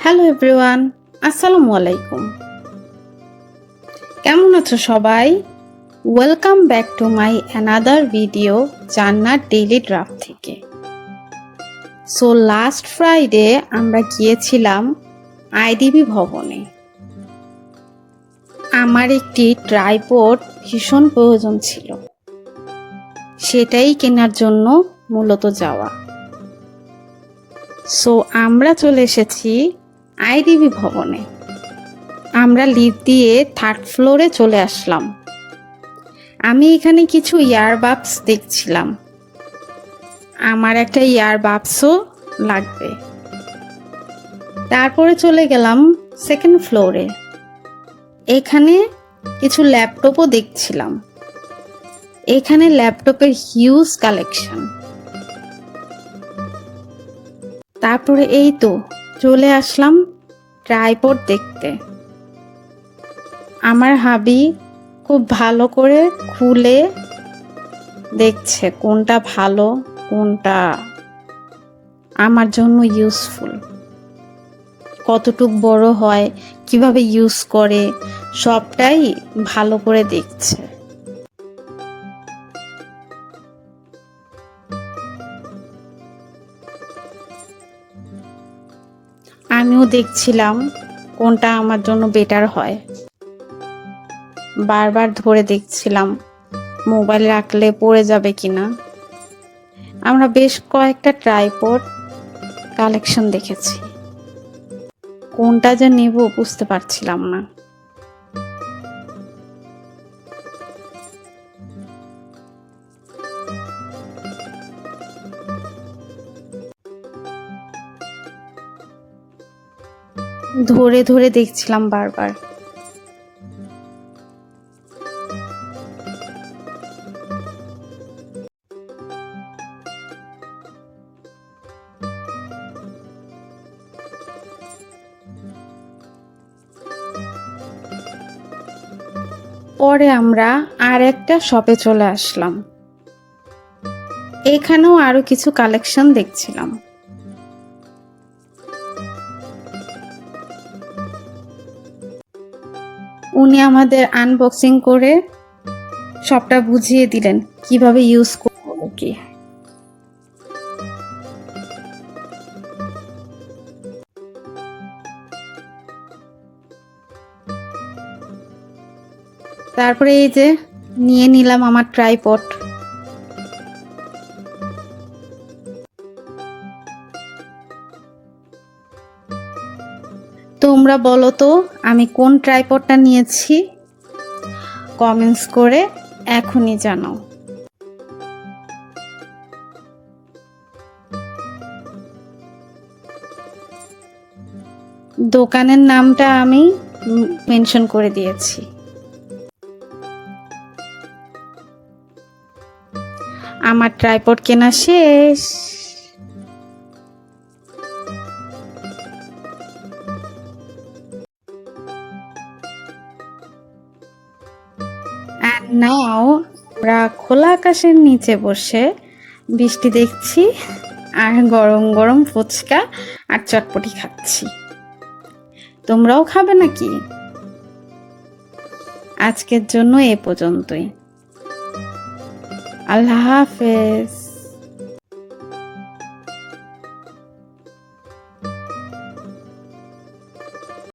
Hello everyone, আসসালামু আলাইকুম। কেমন আছো সবাই? Welcome back to my another video জান্নাত ডেইলি ড্রাফট থেকে। সো লাস্ট ফ্রাইডে আমরা গিয়েছিলাম আইডিবি ভবনে। আমার একটি ট্রাইপড ভীষণ প্রয়োজন ছিল, সেটাই কেনার জন্য মূলত যাওয়া। সো আমরা চলে এসেছি আইডিবি ভবনে। আমরা লিফট দিয়ে 3rd ফ্লোরে চলে আসলাম। আমি এখানে কিছু ইয়ারবাডস দেখছিলাম। আমার একটা ইয়ারবাডসও লাগবে। তারপরে চলে গেলাম 2nd ফ্লোরে। এখানে কিছু ল্যাপটপও দেখছিলাম। এখানে ল্যাপটপের হিউজ কালেকশন। তারপরে এই তো চলে আসলাম ট্রাইপড দেখতে। আমার হাবি খুব ভালো করে খুলে দেখছে কোনটা ভালো, কোনটা আমার জন্য ইউজফুল, কতটুক বড় হয়, কিভাবে ইউজ করে, সবটাই ভালো করে দেখছে। আমিও দেখছিলাম কোনটা আমার জন্য বেটার হয়। বারবার ধরে দেখছিলাম মোবাইল রাখলে পড়ে যাবে কিনা। আমরা বেশ কয়েকটা ট্রাইপড কালেকশন দেখেছি, কোনটা যে নেব বুঝতে পারছিলাম না। ধরে ধরে দেখছিলাম বারবার। পরে আমরা আর একটা শপে চলে আসলাম। এখানেও আরো কিছু কালেকশন দেখছিলাম। উনি আমাদের আনবক্সিং করে সবটা বুঝিয়ে দিলেন কিভাবে ইউজ করব কি। তারপরে এই যে নিয়ে নিলাম আমার ট্রাইপড। তোমরা বলো তো আমি কোন ট্রাইপডটা নিয়েছি? কমেন্টস করে এখনই জানাও। দোকানের নামটা আমি মেনশন করে দিয়েছি। আমার ট্রাইপড কেনা শেষ। And now আমরা খোলা আকাশের নিচে বসে বৃষ্টি দেখছি আর গরম গরম ফুচকা আর চটপটি খাচ্ছি। তোমরাও খাবে নাকি? আজকের জন্য এ পর্যন্তই। আল্লাহ হাফেজ।